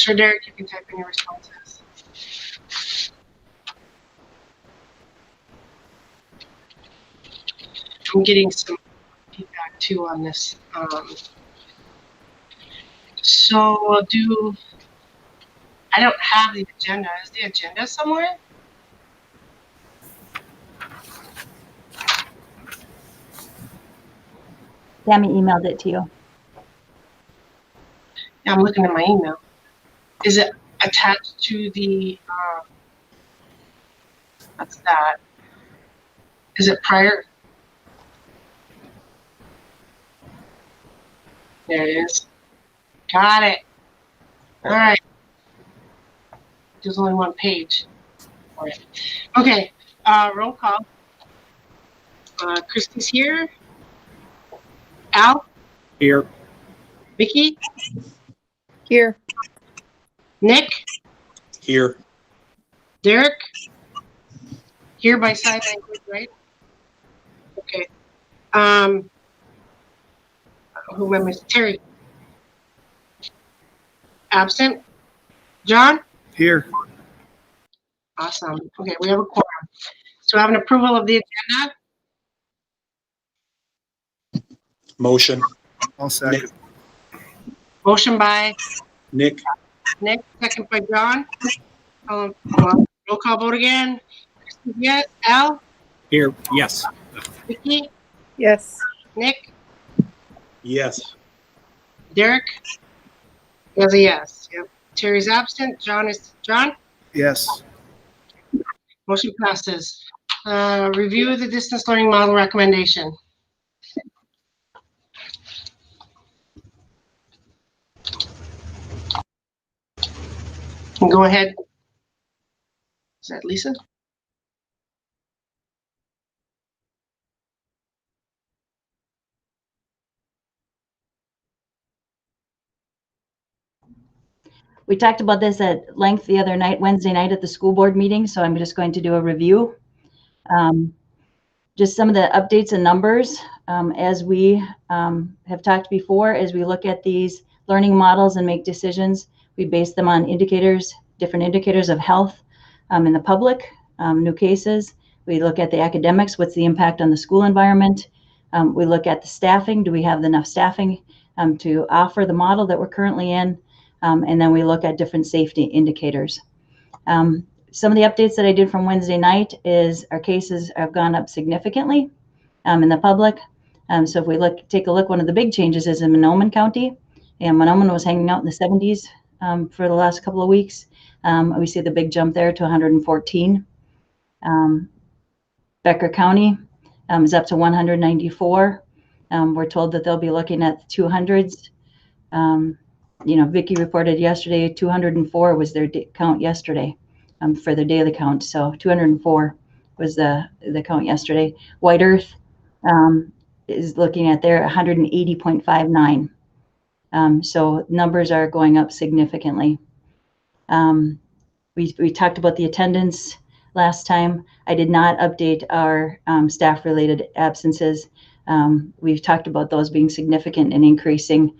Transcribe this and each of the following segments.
Sure, Derek, you can type in your responses. I'm getting some feedback too on this. So I don't have the agenda. Is the agenda somewhere? Tammy emailed it to you. Yeah, I'm looking at my email. Is it attached to the, what's that? Is it prior? There it is. Got it. All right. There's only one page. All right. Okay. Roll call. Christy's here. Al? Here. Vicky? Here. Nick? Here. Derek? Here by sign language, right? Okay. Who am I missing? Terry? Absent? John? Here. Awesome. Okay, we have a quorum. So I have an approval of the agenda. Motion. I'll second. Motion by Nick. Nick, second by John. Roll call vote again. Yes. Al? Here. Yes. Vicky? Yes. Nick? Yes. Derek? As a yes. Yep. Terry's absent. John? Yes. Motion passes. Review the distance learning model recommendation. Go ahead. Is that Lisa? We talked about this at length the other night, Wednesday night at the school board meeting, so I'm just going to do a review. Just some of the updates and numbers. As we have talked before, as we look at these learning models and make decisions, we base them on indicators, different indicators of health in the public, new cases. We look at the academics, what's the impact on the school environment. We look at the staffing, do we have enough staffing to offer the model that we're currently in? And then we look at different safety indicators. Some of the updates that I did from Wednesday night is our cases have gone up significantly in the public. So if we take a look, one of the big changes is in Mahnomen County. And Mahnomen was hanging out in the 70s for the last couple of weeks. We see the big jump there to 114. Becker County is up to 194. We're told that they'll be looking at 200s. Vicky reported yesterday 204 was their count yesterday for their daily count. So 204 was the count yesterday. White Earth is looking at their 180.59. So numbers are going up significantly. We talked about the attendance last time. I did not update our staff-related absences. We've talked about those being significant and increasing.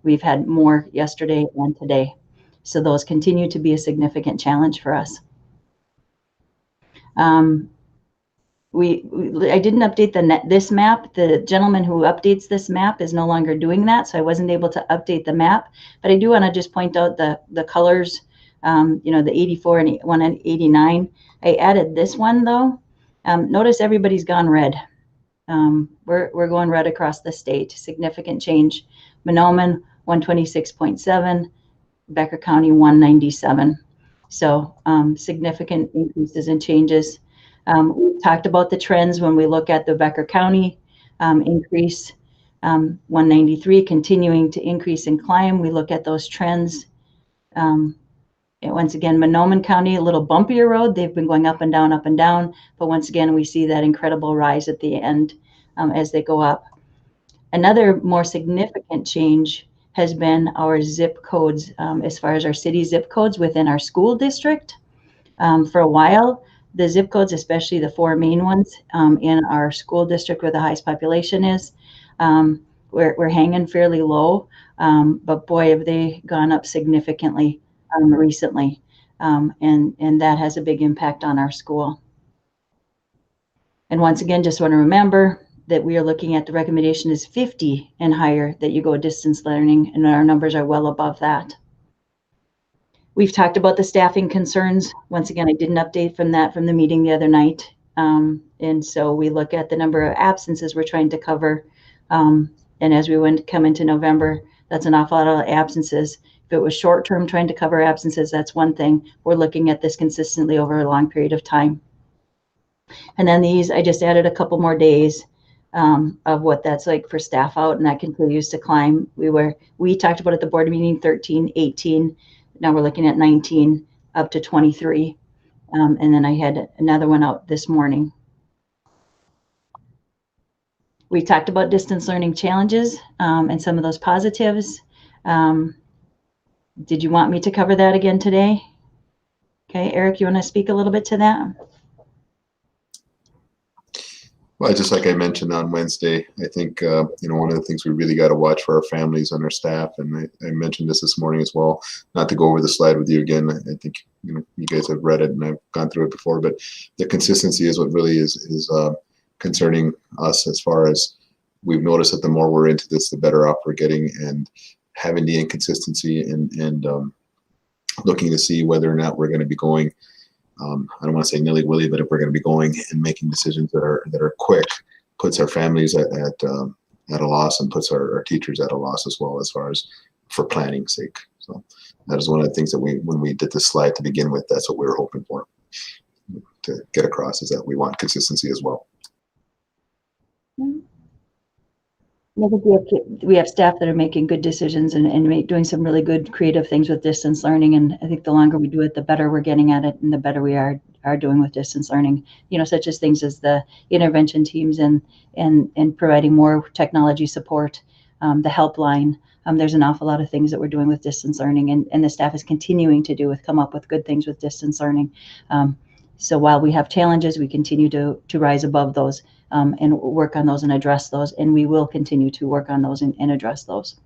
We've had more yesterday and today. So those continue to be a significant challenge for us. I didn't update this map. The gentleman who updates this map is no longer doing that, so I wasn't able to update the map. But I do want to just point out the colors, the 84 and 189. I added this one though. Notice everybody's gone red. We're going red across the state. Significant change. Mahnomen 126.7, Becker County 197. So significant increases and changes. We talked about the trends when we look at the Becker County increase, 193 continuing to increase and climb. We look at those trends. Once again, Mahnomen County, a little bumpier road. They've been going up and down, but once again, we see that incredible rise at the end as they go up. Another more significant change has been our zip codes as far as our city zip codes within our school district. For a while, the zip codes, especially the four main ones in our school district where the highest population is, we're hanging fairly low, but boy, have they gone up significantly recently, and that has a big impact on our school. And once again, just want to remember that we are looking at the recommendation is 50 and higher that you go distance learning, and our numbers are well above that. We've talked about the staffing concerns. Once again, I did an update from the meeting the other night. And so we look at the number of absences we're trying to cover. And as we come into November, that's an awful lot of absences. If it was short term trying to cover absences, that's one thing. We're looking at this consistently over a long period of time. And then these, I just added a couple more days of what that's like for staff out, and that continues to climb. We talked about at the board meeting 13, 18. Now we're looking at 19 up to 23. And then I had another one out this morning. We talked about distance learning challenges and some of those positives. Did you want me to cover that again today? Okay, Eric, you want to speak a little bit to that? Well, just like I mentioned on Wednesday, I think, one of the things we really got to watch for our families and our staff, and I mentioned this morning as well, not to go over the slide with you again. I think, you guys have read it and I've gone through it before, but the consistency is what really is concerning us, as far as we've noticed that the more we're into this, the better off we're getting, and having the inconsistency and looking to see whether or not we're going to be going, I don't want to say nilly-willy, but if we're going to be going and making decisions that are quick, puts our families at a loss, and puts our teachers at a loss as well, as far as for planning sake. So that is one of the things that when we did this slide to begin with, that's what we were hoping for to get across, is that we want consistency as well. I think we have staff that are making good decisions and doing some really good creative things with distance learning. And I think the longer we do it, the better we're getting at it, and the better we are doing with distance learning. Such as things as the intervention teams and providing more technology support, the helpline. There's an awful lot of things that we're doing with distance learning, and the staff is continuing to come up with good things with distance learning. So while we have challenges, we continue to rise above those. And work on those and address those, and we will continue to work on those and address those.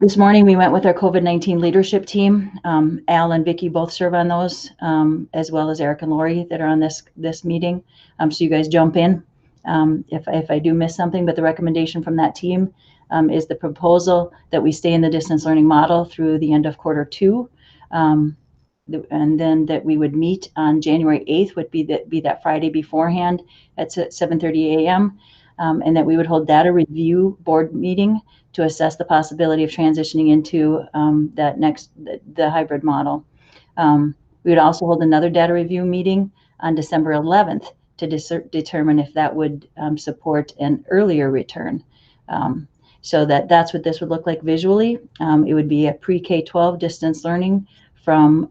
This morning we went with our COVID-19 leadership team. Al and Vicki both serve on those, as well as Eric and Lori that are on this meeting. So you guys jump in if I do miss something, but the recommendation from that team is the proposal that we stay in the distance learning model through the end of Q2. And then that we would meet on January 8th would be that Friday beforehand at 7:30 a.m. And that we would hold data review board meeting to assess the possibility of transitioning into the hybrid model. We would also hold another data review meeting on December 11th to determine if that would support an earlier return. So that's what this would look like visually. It would be a pre-K-12 distance learning from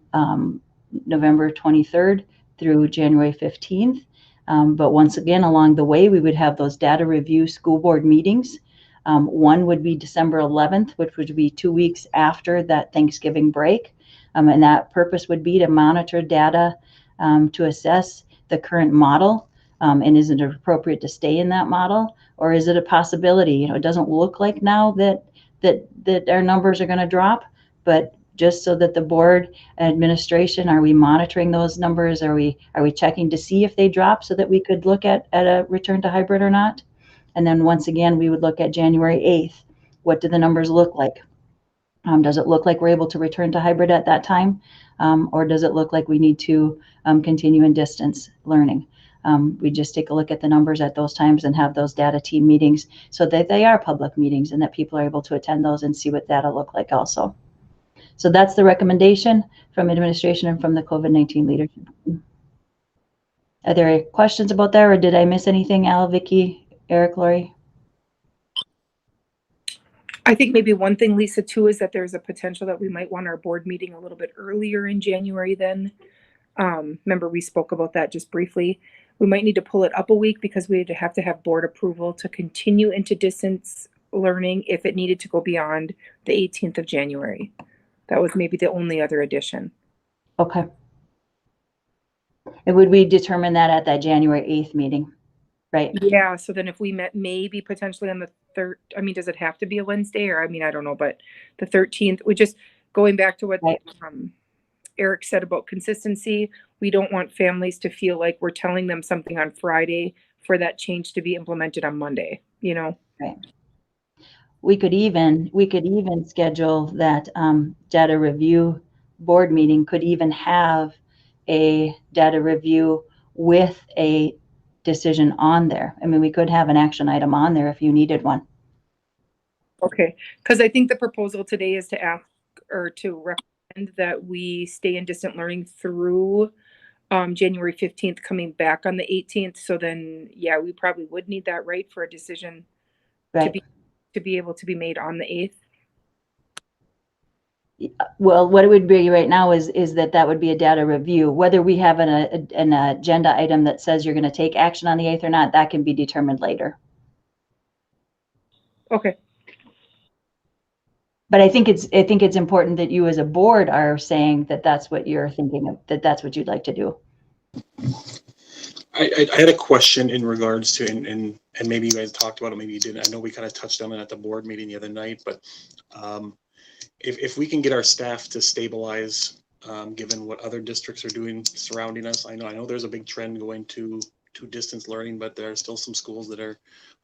November 23rd through January 15th. But once again, along the way, we would have those data review school board meetings. One would be December 11th, which would be 2 weeks after that Thanksgiving break. And that purpose would be to monitor data to assess the current model. And is it appropriate to stay in that model? Or is it a possibility? It doesn't look like now that our numbers are going to drop, but just so that the board administration, are we monitoring those numbers? Are we checking to see if they drop so that we could look at a return to hybrid or not? And then once again, we would look at January 8th. What do the numbers look like? Does it look like we're able to return to hybrid at that time? Or does it look like we need to continue in distance learning? We just take a look at the numbers at those times and have those data team meetings so that they are public meetings and that people are able to attend those and see what data look like also. So that's the recommendation from administration and from the COVID-19 leadership. Are there questions about that, or did I miss anything, Al, Vicki, Eric, Lori? I think maybe one thing, Lisa, too, is that there's a potential that we might want our board meeting a little bit earlier in January then. Remember, we spoke about that just briefly. We might need to pull it up a week because we have to have board approval to continue into distance learning if it needed to go beyond the 18th of January. That was maybe the only other addition. Okay. And would we determine that at that January 8th meeting? Right. Yeah, so then if we met maybe potentially on the third, I mean, does it have to be a Wednesday, or, I mean, I don't know, but the 13th, we just, going back to what Right. Eric said about consistency, we don't want families to feel like we're telling them something on Friday for that change to be implemented on Monday, you know? Right. We could even schedule that data review board meeting could even have a data review with a decision on there. I mean, we could have an action item on there if you needed one. Okay, because I think the proposal today is to ask or to recommend that we stay in distant learning through January 15th, coming back on the 18th. So then, yeah, we probably would need that, right, for a decision Right. to be able to be made on the 8th. Well, what it would be right now is that would be a data review. Whether we have an agenda item that says you're going to take action on the 8th or not, that can be determined later. Okay. But I think it's important that you as a board are saying that that's what you're thinking of, that that's what you'd like to do. I had a question in regards to, and maybe you guys talked about it, maybe you didn't. I know we kind of touched on it at the board meeting the other night, but if we can get our staff to stabilize, given what other districts are doing surrounding us, I know there's a big trend going to distance learning, but there are still some schools that are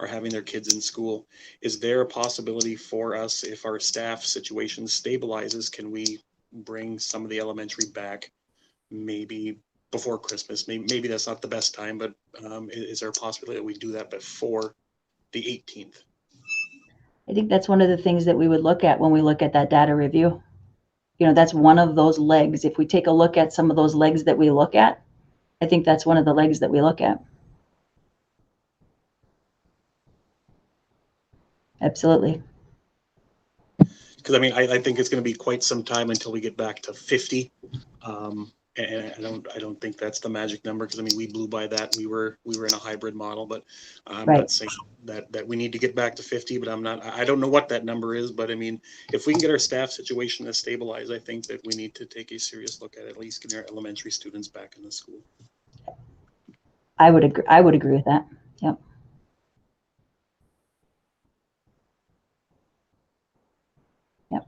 having their kids in school. Is there a possibility for us, if our staff situation stabilizes, can we bring some of the elementary back maybe before Christmas? Maybe that's not the best time, but is there a possibility that we do that before the 18th? I think that's one of the things that we would look at when we look at that data review. You know, that's one of those legs. If we take a look at some of those legs that we look at, I think that's one of the legs that we look at. Absolutely. Because I mean, I think it's going to be quite some time until we get back to 50. And I don't think that's the magic number, because I mean, we blew by that. We were in a hybrid model, but I'm Right. not saying that we need to get back to 50, but I don't know what that number is, but I mean, if we can get our staff situation to stabilize, I think that we need to take a serious look at least getting our elementary students back in the school. I would agree with that. Yep. Yep.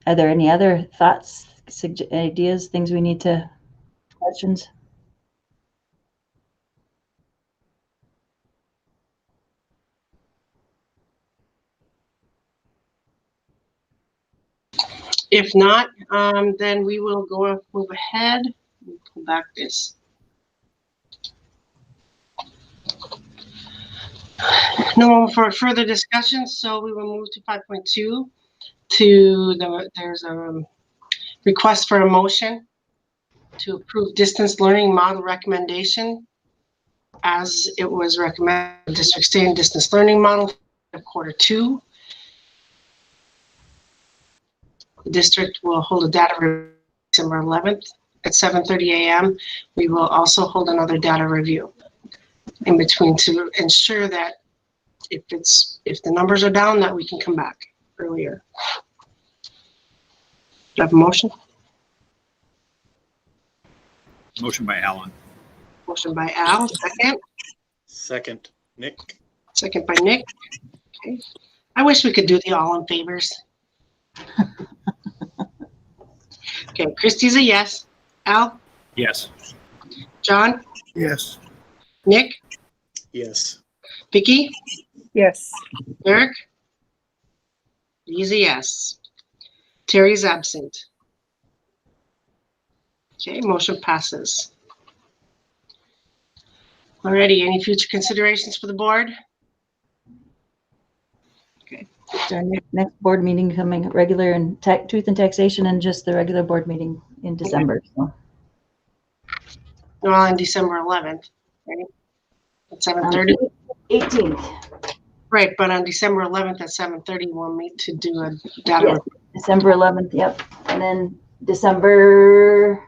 Are there any other thoughts, ideas, things we need to, questions? If not, then we will move ahead. We'll pull back this. No for further discussion, so we will move to 5.2. There's a request for a motion to approve distance learning model recommendation as it was recommended. District stay in distance learning model of Q2. The district will hold a data review December 11th at 7:30 a.m. We will also hold another data review in between to ensure that if the numbers are down, that we can come back earlier. Do I have a motion? Motion by Alan. Motion by Al, second. Second, Nick. Second by Nick. Okay. I wish we could do the all in favors. Okay, Christie's a yes. Al? Yes. John? Yes. Nick? Yes. Vicky? Yes. Eric? He's a yes. Terry's absent. Okay, motion passes. Alrighty, any future considerations for the board? Our next board meeting coming regular in truth and taxation, and just the regular board meeting in December. So. Well, on December 11th, right? At 7:30? 18th. Right, but on December 11th at 7:30, we'll meet to do a data. Yes, December 11th, yep. And then December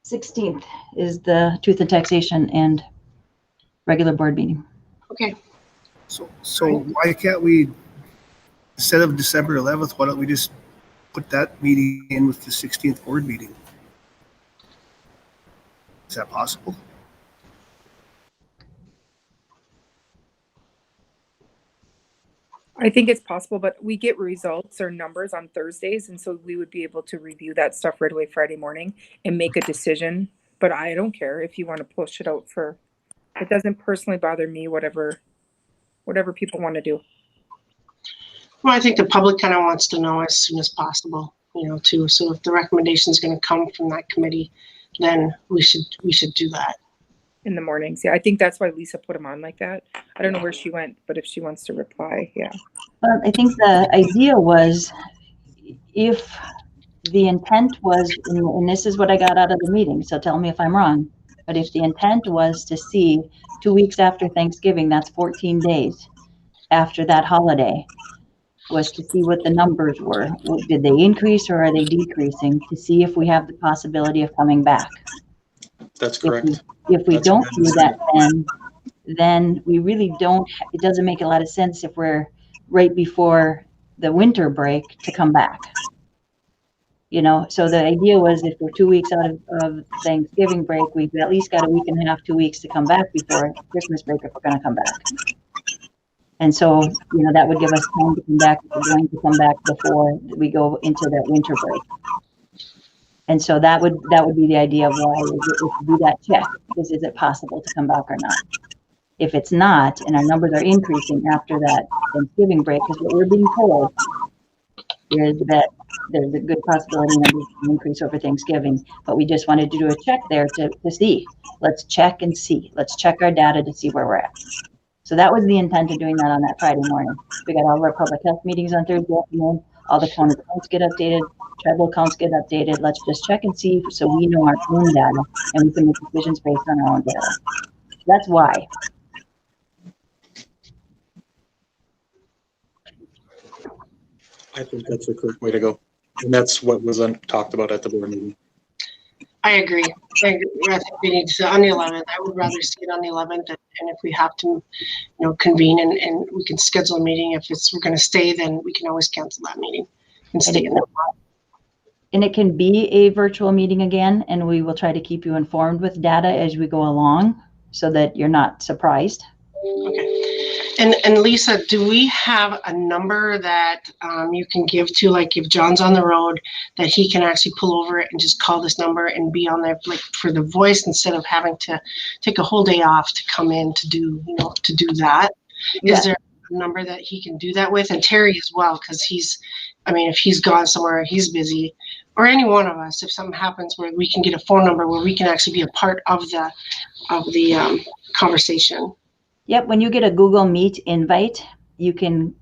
16th is the truth and taxation and regular board meeting. Okay. So why can't we, instead of December 11th, why don't we just put that meeting in with the 16th board meeting? Is that possible? I think it's possible, but we get results or numbers on Thursdays, and so we would be able to review that stuff right away Friday morning and make a decision. But I don't care if you want to push it out for, it doesn't personally bother me, whatever people want to do. Well, I think the public kind of wants to know as soon as possible, you know, too. So if the recommendation is going to come from that committee, then we should do that. In the mornings. Yeah, I think that's why Lisa put them on like that. I don't know where she went, but if she wants to reply, yeah. I think the idea was, if the intent was, and this is what I got out of the meeting, so tell me if I'm wrong, but if the intent was to see 2 weeks after Thanksgiving, that's 14 days after that holiday, was to see what the numbers were. Did they increase or are they decreasing, to see if we have the possibility of coming back? That's correct. If we That's don't what I do that, understand. then we really don't, it doesn't make a lot of sense if we're right before the winter break to come back. You know, so the idea was, if we're 2 weeks out of Thanksgiving break, we've at least got a week and a half, 2 weeks to come back before Christmas break if we're going to come back. And so, you know, that would give us time to come back if we're going to come back before we go into that winter break. And so that would be the idea of why we do that check. Is it possible to come back or not? If it's not, and our numbers are increasing after that Thanksgiving break, because what we're being told is that there's a good possibility numbers will increase over Thanksgiving, but we just wanted to do a check there to see. Let's check and see. Let's check our data to see where we're at. So that was the intent of doing that on that Friday morning. We got all of our public health meetings on Thursday afternoon. All the county counts get updated. Tribal counts get updated. Let's just check and see so we know our own data and we can make decisions based on our own data. That's why. I think that's the correct way to go. And that's what was talked about at the board meeting. I agree. I think we need to, on the 11th, I would rather see it on the 11th, and if we have to, you know, convene and we can schedule a meeting. If we're going to stay, then we can always cancel that meeting and stay in there. And it can be a virtual meeting again, and we will try to keep you informed with data as we go along so that you're not surprised. Okay. And Lisa, do we have a number that you can give to, like if John's on the road, that he can actually pull over it and just call this number and be on there, like for the voice, instead of having to take a whole day off to come in to do, you know, to do that? Yeah. Is there a number that he can do that with? And Terry as well, because he's, I mean, if he's gone somewhere, he's busy, or any one of us, if something happens where we can get a phone number where we can actually be a part of the conversation. Yep, when you get a Google Meet invite, you can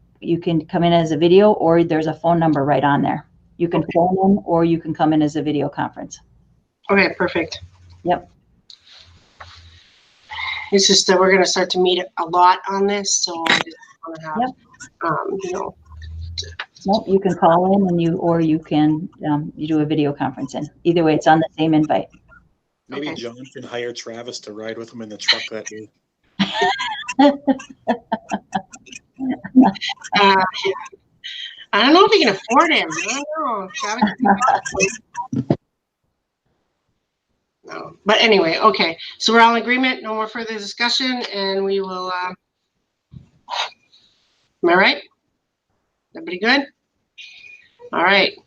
come in as a video, or there's a phone number right on there. You can phone in, or you can come in as a video conference. Okay, perfect. Yep. It's just that we're going to start to meet a lot on this, so I just want to have, yep. You know. Nope, you can call in, and you can you do a video conference in. Either way, it's on the same invite. Maybe Okay. John can hire Travis to ride with him in the truck that day. Yeah. I don't know if we can afford him. I don't know. No. But anyway, okay. So we're all in agreement. No more further discussion, and we will. Am I right? Everybody good? All right.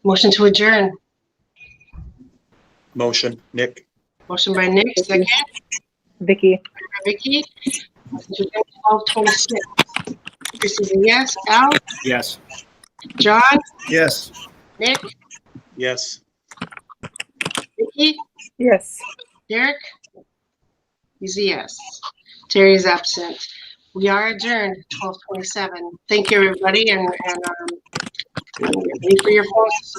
Motion to adjourn. Motion, Nick. Motion by Nick, second. Vicky. Vicky. 12:26. Chris is a yes. Al? Yes. John? Yes. Nick? Yes. Vicky? Yes. Derek? He's a yes. Terry is absent. We are adjourned, 12:27. Thank you, everybody, and wait for your phones.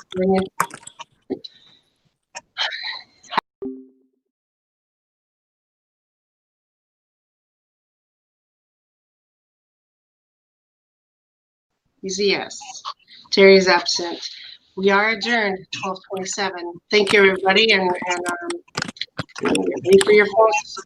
He's a yes. Terry is absent. We are adjourned, 12:27. Thank you, everybody, and wait for your phones.